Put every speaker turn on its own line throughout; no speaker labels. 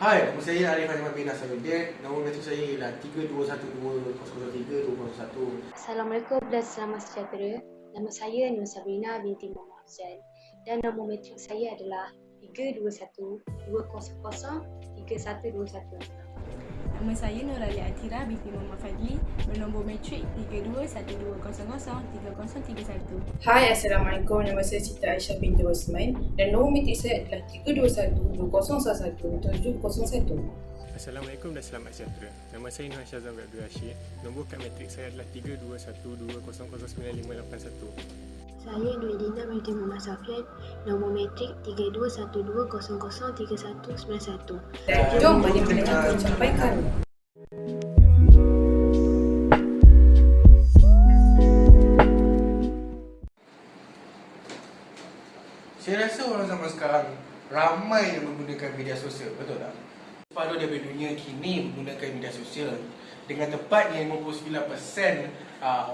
Hai, nama saya Arif Hadiman bin Nasaruddin. Nombor metrik saya ialah 3212030201.
Assalamualaikum dan selamat sejahtera. Nama saya Nur Sabrina binti Muhammad Afzal dan nombor metrik saya adalah 321-200-3121.
Nama saya Nurali Atira binti Muhammad Fadli bernombor metrik 3212003031.
Hai, Assalamualaikum. Nama saya Siti Aisyah binti Osman dan nombor metrik saya adalah 321-2011-7001.
Assalamualaikum dan selamat sejahtera. Nama saya Nur Syazam Abdul Rashid. Nombor kad metrik saya adalah 3212009581.
Saya Nuridina binti Muhammad Safian. Nombor metrik 3212003191.
Dan jom mari mendengar ucapan kami.
Saya rasa orang zaman sekarang ramai yang menggunakan media sosial, betul tak? Separuh daripada dunia kini menggunakan media sosial. Dengan tepatnya 59%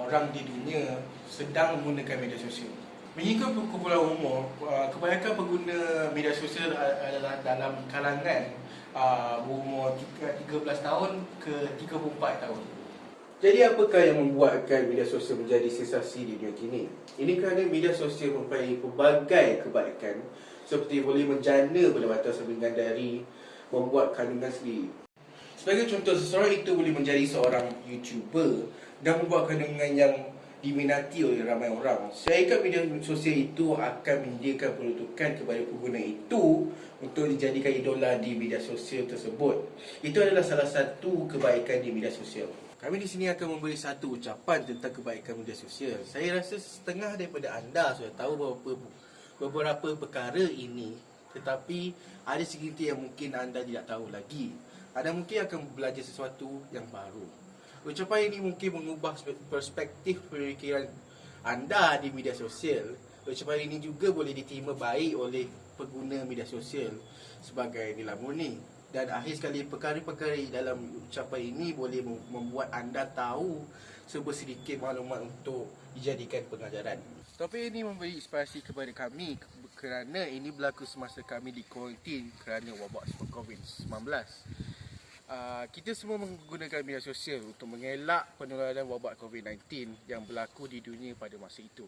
orang di dunia sedang menggunakan media sosial. Mengikut kumpulan umur, kebanyakan pengguna media sosial adalah dalam kalangan berumur 13 tahun ke 34 tahun. Jadi apakah yang membuatkan media sosial menjadi sensasi di dunia kini? Ini kerana media sosial mempunyai pelbagai kebaikan seperti boleh menjana pendapatan sampingan dari membuat kandungan sendiri. Sebagai contoh, seseorang itu boleh menjadi seorang YouTuber dan membuat kandungan yang diminati oleh ramai orang. Syarikat media sosial itu akan menyediakan peruntukan kepada pengguna itu untuk dijadikan idola di media sosial tersebut. Itu adalah salah satu kebaikan di media sosial. Kami di sini akan memberi satu ucapan tentang kebaikan media sosial. Saya rasa setengah daripada anda sudah tahu beberapa perkara ini, tetapi ada segelintir yang mungkin anda tidak tahu lagi. Anda mungkin akan belajar sesuatu yang baru. Ucapan ini mungkin mengubah perspektif pemikiran anda di media sosial. Ucapan ini juga boleh diterima baik oleh pengguna media sosial sebagai nilai murni. Dan akhir sekali, perkara-perkara dalam ucapan ini boleh membuat anda tahu sedikit maklumat untuk dijadikan pengajaran. Topik ini memberi inspirasi kepada kami kerana ini berlaku semasa kami di kuarantin kerana wabak COVID-19. Kita semua menggunakan media sosial untuk mengelak penularan wabak COVID-19 yang berlaku di dunia pada masa itu.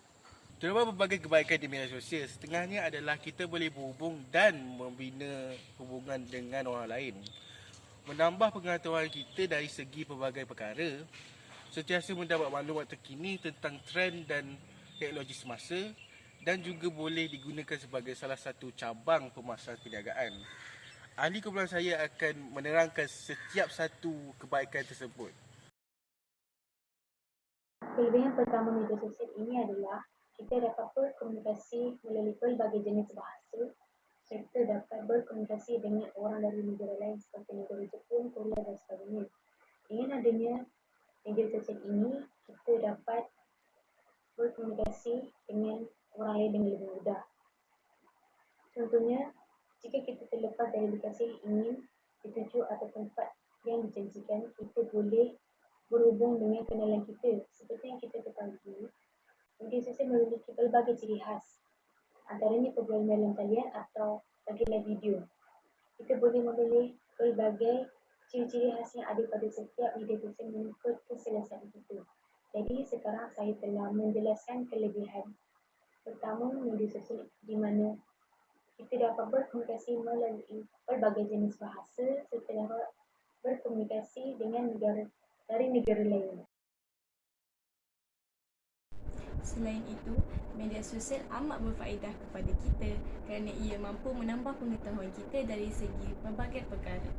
Terdapat berbagai kebaikan di media sosial. Setengahnya adalah kita boleh berhubung dan membina hubungan dengan orang lain. Menambah pengetahuan kita dari segi pelbagai perkara. Sentiasa mendapat maklumat terkini tentang trend dan teknologi semasa. Dan juga boleh digunakan sebagai salah satu cabang pemasaran perniagaan. Ahli kumpulan saya akan menerangkan setiap satu kebaikan tersebut.
Kelebihan pertama media sosial ini adalah kita dapat berkomunikasi melalui pelbagai jenis bahasa serta dapat berkomunikasi dengan orang dari negara lain seperti negara Jepun, Korea dan sebagainya. Dengan adanya media sosial ini, kita dapat berkomunikasi dengan orang lain dengan lebih mudah. Contohnya, jika kita terlepas dari lokasi yang ingin dituju atau tempat yang dijanjikan, kita boleh berhubung dengan kenalan kita. Seperti yang kita ketahui, media sosial memiliki pelbagai ciri khas, antaranya perbualan dalam talian atau panggilan video. Kita boleh memilih pelbagai ciri-ciri khas yang ada pada setiap media sosial mengikut keselesaan kita. Jadi sekarang saya telah menjelaskan kelebihan pertama media sosial di mana kita dapat berkomunikasi melalui pelbagai jenis bahasa serta dapat berkomunikasi dengan dari negara lain.
Selain itu, media sosial amat berfaedah kepada kita kerana ia mampu menambah pengetahuan kita dari segi pelbagai perkara.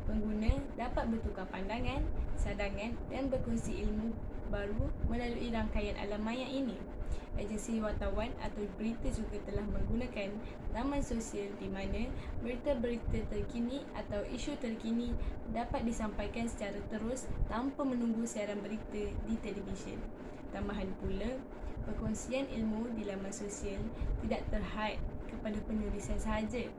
Pengguna dapat bertukar pandangan, sadangan dan berkongsi ilmu baru melalui rangkaian alam maya ini. Agensi wartawan atau berita juga telah menggunakan laman sosial di mana berita-berita terkini atau isu terkini dapat disampaikan secara terus tanpa menunggu siaran berita di televisyen. Tambahan pula, perkongsian ilmu di laman sosial tidak terhad kepada penulisan sahaja.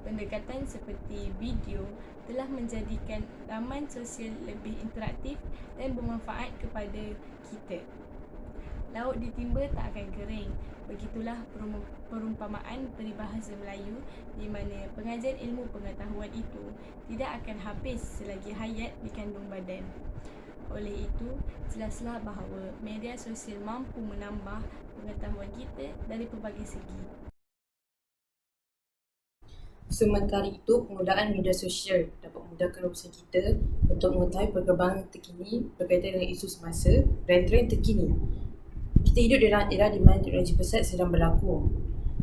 Pendekatan seperti video telah menjadikan laman sosial lebih interaktif dan bermanfaat kepada kita. laut ditimba tak akan kering. Begitulah perumpamaan peribahasa Melayu di mana pengajian ilmu pengetahuan itu tidak akan habis selagi hayat dikandung badan. Oleh itu, jelaslah bahawa media sosial mampu menambah pengetahuan kita dari pelbagai segi.
Sementara itu, penggunaan media sosial dapat memudahkan urusan kita untuk mengetahui perkembangan terkini berkaitan dengan isu semasa dan trend terkini. Kita hidup dalam era di mana teknologi pesat sedang berlaku.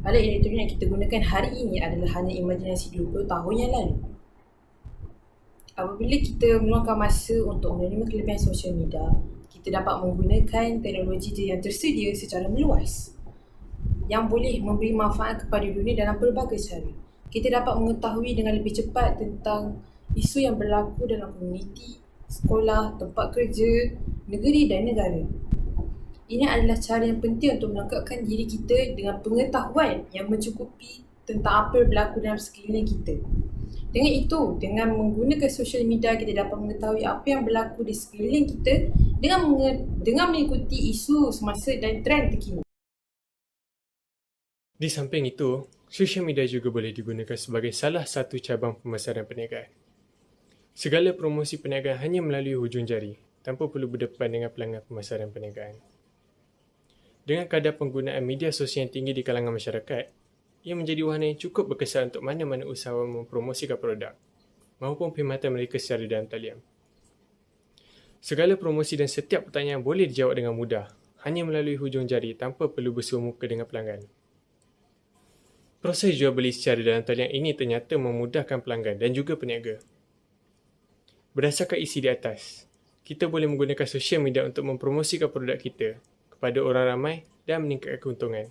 Alat elektronik yang kita gunakan hari ini adalah hanya imajinasi 20 tahun yang lalu. Apabila kita meluangkan masa untuk menerima kelebihan sosial media, kita dapat menggunakan teknologi yang tersedia secara meluas yang boleh memberi manfaat kepada dunia dalam pelbagai cara. Kita dapat mengetahui dengan lebih cepat tentang isu yang berlaku dalam komuniti, sekolah, tempat kerja, negeri dan negara. Ini adalah cara yang penting untuk melengkapkan diri kita dengan pengetahuan yang mencukupi tentang apa yang berlaku dalam sekeliling kita. Dengan itu, dengan menggunakan sosial media, kita dapat mengetahui apa yang berlaku di sekeliling kita dengan mengikuti isu semasa dan trend terkini.
Di samping itu, sosial media juga boleh digunakan sebagai salah satu cabang pemasaran perniagaan. Segala promosi perniagaan hanya melalui hujung jari, tanpa perlu berdepan dengan pelanggan pemasaran perniagaan. Dengan kadar penggunaan media sosial yang tinggi di kalangan masyarakat, ia menjadi wahana yang cukup berkesan untuk mana-mana usahawan mempromosikan produk maupun perkhidmatan mereka secara dalam talian. Segala promosi dan setiap pertanyaan boleh dijawab dengan mudah, hanya melalui hujung jari tanpa perlu bersua muka dengan pelanggan. Proses jual beli secara dalam talian ini ternyata memudahkan pelanggan dan juga peniaga. Berdasarkan isi di atas, kita boleh menggunakan sosial media untuk mempromosikan produk kita kepada orang ramai dan meningkatkan keuntungan.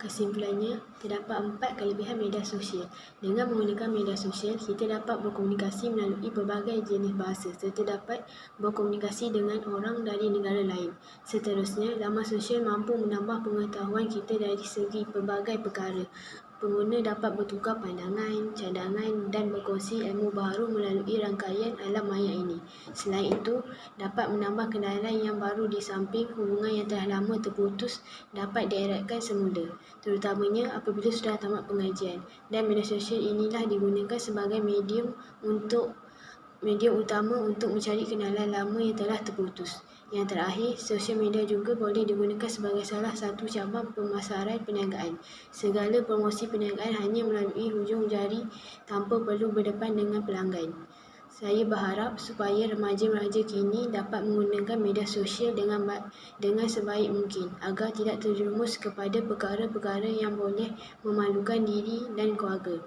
Kesimpulannya, terdapat 4 kelebihan media sosial. Dengan menggunakan media sosial, kita dapat berkomunikasi melalui pelbagai jenis bahasa serta dapat berkomunikasi dengan orang dari negara lain. Seterusnya, laman sosial mampu menambah pengetahuan kita dari segi pelbagai perkara. Pengguna dapat bertukar pandangan, cadangan dan berkongsi ilmu baru melalui rangkaian alam maya ini. Selain itu, dapat menambah kenalan yang baru di samping hubungan yang telah lama terputus dapat dieratkan semula, terutamanya apabila sudah tamat pengajian. Dan media sosial inilah digunakan sebagai medium utama untuk mencari kenalan lama yang telah terputus. Yang terakhir, sosial media juga boleh digunakan sebagai salah satu cabang pemasaran perniagaan. Segala promosi perniagaan hanya melalui hujung jari tanpa perlu berdepan dengan pelanggan. Saya berharap supaya remaja-remaja kini dapat menggunakan media sosial dengan sebaik mungkin agar tidak terjerumus kepada perkara-perkara yang boleh memalukan diri dan keluarga.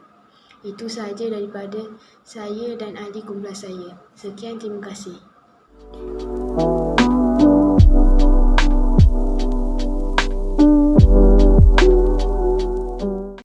Itu sahaja daripada saya dan ahli kumpulan saya. Sekian, terima kasih.